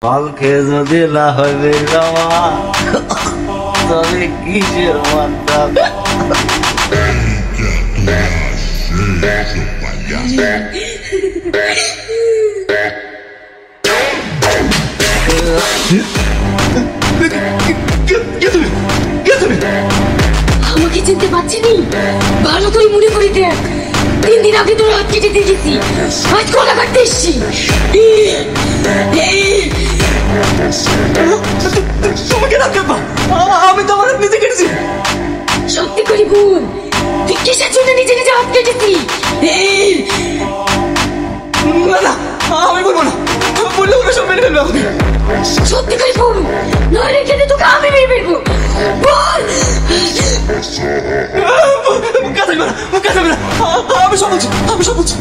কালকে যদি না হবে জমা তবে কিসের মাত্রা আমাকে চিনতে পারছিনি? ভালো করে মনে করে দেখ, 3 দিন আগে তোর হাত কেটে দিয়ে গেছি, আজ গলা কাটতে এসছি। তোমাকে না কেন? আমি তো আমার নিজে কেটেছি। সত্যি করে বল, তুই কিসের জন্য নিজে নিজে হাত কেটেছি? না না, আমি বলবো না, বললে ওরা সব মেনে ফেলবে আমাকে। সত্যি করে বল, নইলে কিন্তু তোকে আমি মেরে ফেলবো। বল। কথা বলে না, আমি সব বলছি, আমি সব বলছি।